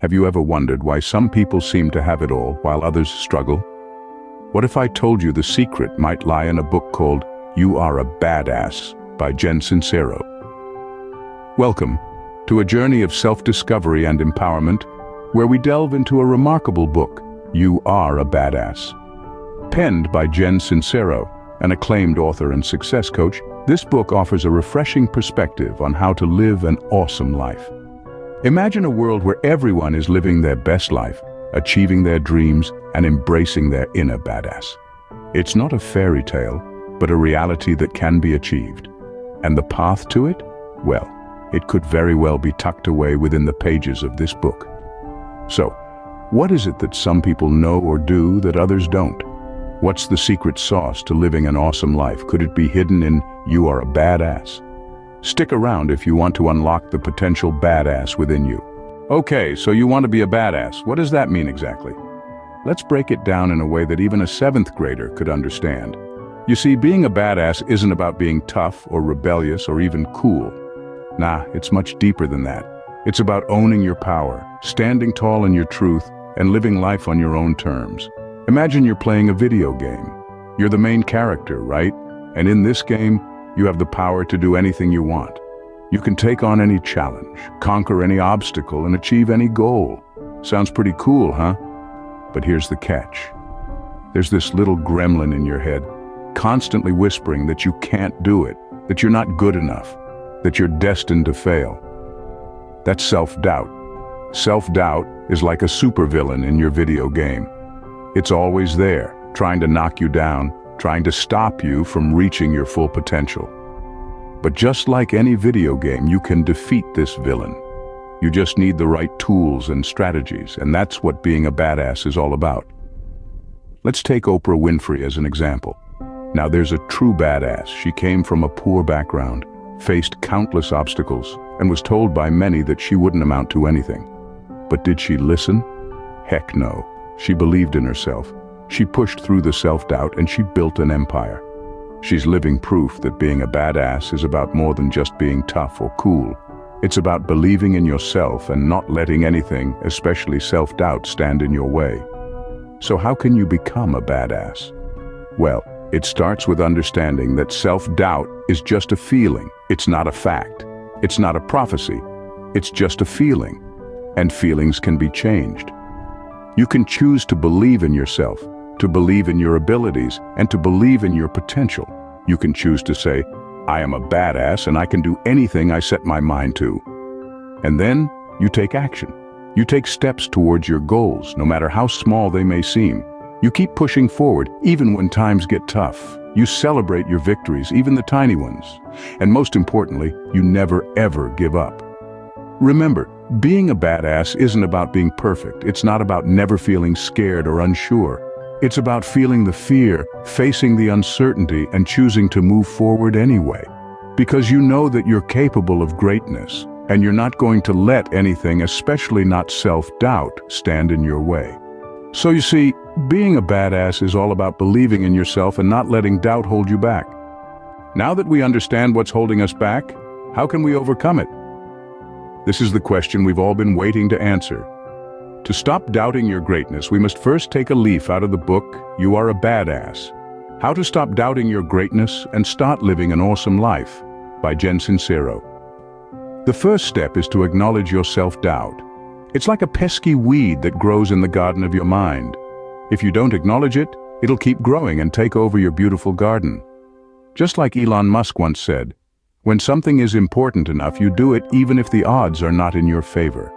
Have you ever wondered why some people seem to have it all while others struggle? What if I told you the secret might lie in a book called You Are a Badass by Jen Sincero? Welcome to a journey of self-discovery and empowerment where we delve into a remarkable book, You Are a Badass. Penned by Jen Sincero, an acclaimed author and success coach, this book offers a refreshing perspective on how to live an awesome life. Imagine a world where everyone is living their best life, achieving their dreams, and embracing their inner badass. It's not a fairy tale, but a reality that can be achieved. And the path to it? Well, it could very well be tucked away within the pages of this book. So, what is it that some people know or do that others don't? What's the secret sauce to living an awesome life? Could it be hidden in You Are a Badass? Stick around if you want to unlock the potential badass within you. Okay, so you want to be a badass. What does that mean exactly? Let's break it down in a way that even a 7th grader could understand. You see, being a badass isn't about being tough or rebellious or even cool. Nah, it's much deeper than that. It's about owning your power, standing tall in your truth, and living life on your own terms. Imagine you're playing a video game. You're the main character, right? And in this game, you have the power to do anything you want. You can take on any challenge, conquer any obstacle, and achieve any goal. Sounds pretty cool, huh? But here's the catch. There's this little gremlin in your head, constantly whispering that you can't do it, that you're not good enough, that you're destined to fail. That's self-doubt. Self-doubt is like a supervillain in your video game. It's always there, trying to knock you down, trying to stop you from reaching your full potential. But just like any video game, you can defeat this villain. You just need the right tools and strategies, and that's what being a badass is all about. Let's take Oprah Winfrey as an example. Now there's a true badass. She came from a poor background, faced countless obstacles, and was told by many that she wouldn't amount to anything. But did she listen? Heck no. She believed in herself. She pushed through the self-doubt and she built an empire. She's living proof that being a badass is about more than just being tough or cool. It's about believing in yourself and not letting anything, especially self-doubt, stand in your way. So how can you become a badass? Well, it starts with understanding that self-doubt is just a feeling. It's not a fact. It's not a prophecy. It's just a feeling. And feelings can be changed. You can choose to believe in yourself, to believe in your abilities, and to believe in your potential. You can choose to say, I am a badass and I can do anything I set my mind to. And then you take action. You take steps towards your goals, no matter how small they may seem. You keep pushing forward, even when times get tough. You celebrate your victories, even the tiny ones. And most importantly, you never ever give up. Remember, being a badass isn't about being perfect. It's not about never feeling scared or unsure. It's about feeling the fear, facing the uncertainty, and choosing to move forward anyway. Because you know that you're capable of greatness, and you're not going to let anything, especially not self-doubt, stand in your way. So you see, being a badass is all about believing in yourself and not letting doubt hold you back. Now that we understand what's holding us back, how can we overcome it? This is the question we've all been waiting to answer. To stop doubting your greatness, we must first take a leaf out of the book, You Are a Badass. How to Stop Doubting Your Greatness and Start Living an Awesome Life by Jen Sincero. The first step is to acknowledge your self-doubt. It's like a pesky weed that grows in the garden of your mind. If you don't acknowledge it, it'll keep growing and take over your beautiful garden. Just like Elon Musk once said, when something is important enough, you do it even if the odds are not in your favor.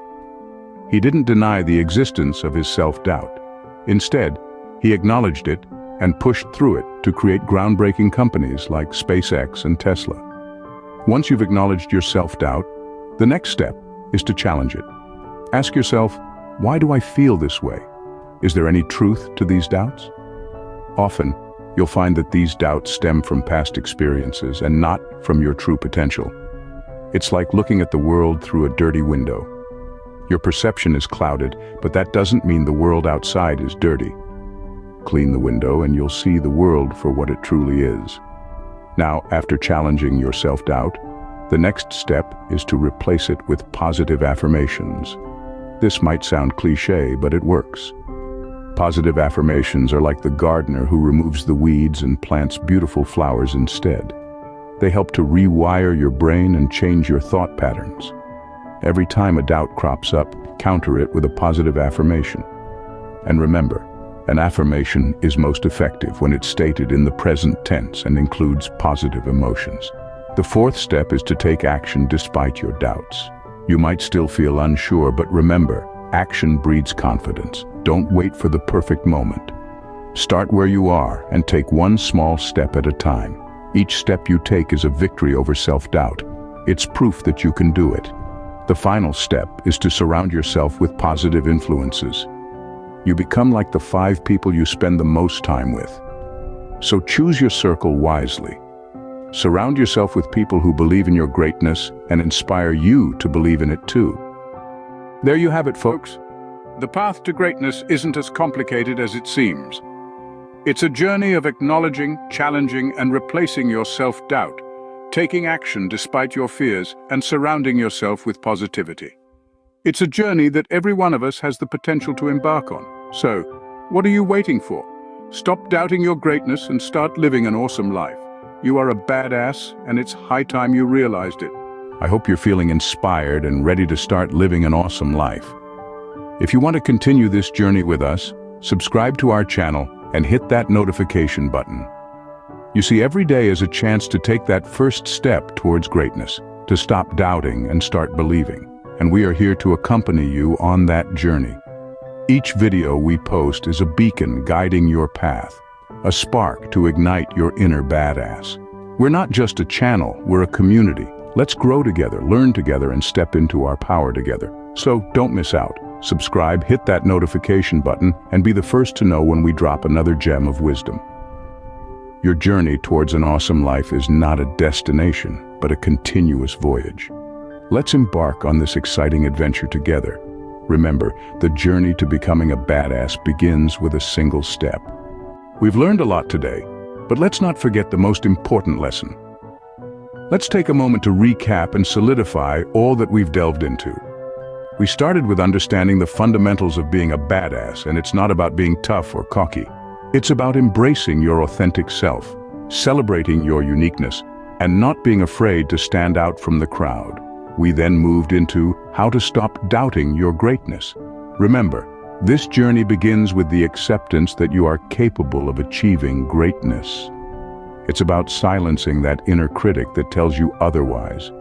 He didn't deny the existence of his self-doubt. Instead, he acknowledged it and pushed through it to create groundbreaking companies like SpaceX and Tesla. Once you've acknowledged your self-doubt, the next step is to challenge it. Ask yourself, why do I feel this way? Is there any truth to these doubts? Often, you'll find that these doubts stem from past experiences and not from your true potential. It's like looking at the world through a dirty window. Your perception is clouded, but that doesn't mean the world outside is dirty. Clean the window and you'll see the world for what it truly is. Now, after challenging your self-doubt, the next step is to replace it with positive affirmations. This might sound cliché, but it works. Positive affirmations are like the gardener who removes the weeds and plants beautiful flowers instead. They help to rewire your brain and change your thought patterns. Every time a doubt crops up, counter it with a positive affirmation. And remember, an affirmation is most effective when it's stated in the present tense and includes positive emotions. The fourth step is to take action despite your doubts. You might still feel unsure, but remember, action breeds confidence. Don't wait for the perfect moment. Start where you are and take one small step at a time. Each step you take is a victory over self-doubt. It's proof that you can do it. The final step is to surround yourself with positive influences. You become like the 5 people you spend the most time with. So choose your circle wisely. Surround yourself with people who believe in your greatness and inspire you to believe in it too. There you have it, folks. The path to greatness isn't as complicated as it seems. It's a journey of acknowledging, challenging, and replacing your self-doubt, taking action despite your fears, and surrounding yourself with positivity. It's a journey that every one of us has the potential to embark on. So, what are you waiting for? Stop doubting your greatness and start living an awesome life. You are a badass, and it's high time you realized it. I hope you're feeling inspired and ready to start living an awesome life. If you want to continue this journey with us, subscribe to our channel and hit that notification button. You see, every day is a chance to take that first step towards greatness, to stop doubting and start believing. And we are here to accompany you on that journey. Each video we post is a beacon guiding your path, a spark to ignite your inner badass. We're not just a channel, we're a community. Let's grow together, learn together, and step into our power together. So don't miss out. Subscribe, hit that notification button, and be the first to know when we drop another gem of wisdom. Your journey towards an awesome life is not a destination, but a continuous voyage. Let's embark on this exciting adventure together. Remember, the journey to becoming a badass begins with a single step. We've learned a lot today, but let's not forget the most important lesson. Let's take a moment to recap and solidify all that we've delved into. We started with understanding the fundamentals of being a badass, and it's not about being tough or cocky. It's about embracing your authentic self, celebrating your uniqueness, and not being afraid to stand out from the crowd. We then moved into how to stop doubting your greatness. Remember, this journey begins with the acceptance that you are capable of achieving greatness. It's about silencing that inner critic that tells you otherwise.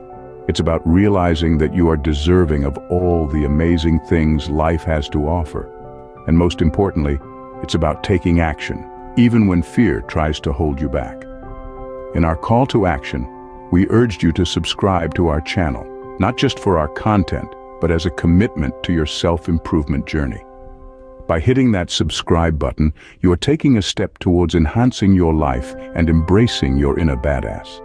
It's about realizing that you are deserving of all the amazing things life has to offer. And most importantly, it's about taking action, even when fear tries to hold you back. In our call to action, we urged you to subscribe to our channel, not just for our content, but as a commitment to your self-improvement journey. By hitting that subscribe button, you are taking a step towards enhancing your life and embracing your inner badass.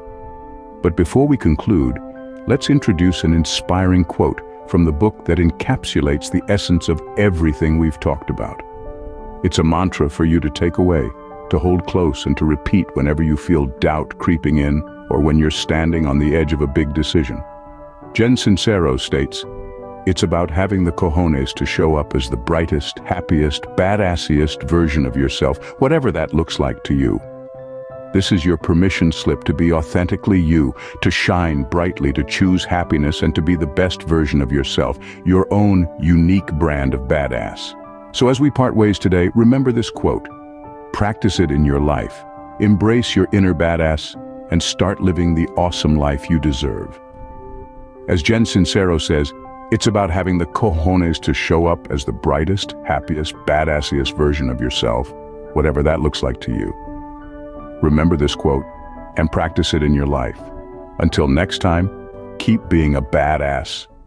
But before we conclude, let's introduce an inspiring quote from the book that encapsulates the essence of everything we've talked about. It's a mantra for you to take away, to hold close and to repeat whenever you feel doubt creeping in or when you're standing on the edge of a big decision. Jen Sincero states, "It's about having the cojones to show up as the brightest, happiest, badassiest version of yourself, whatever that looks like to you." This is your permission slip to be authentically you, to shine brightly, to choose happiness, and to be the best version of yourself, your own unique brand of badass. So as we part ways today, remember this quote. Practice it in your life. Embrace your inner badass and start living the awesome life you deserve. As Jen Sincero says, it's about having the cojones to show up as the brightest, happiest, badassiest version of yourself, whatever that looks like to you. Remember this quote and practice it in your life. Until next time, keep being a badass.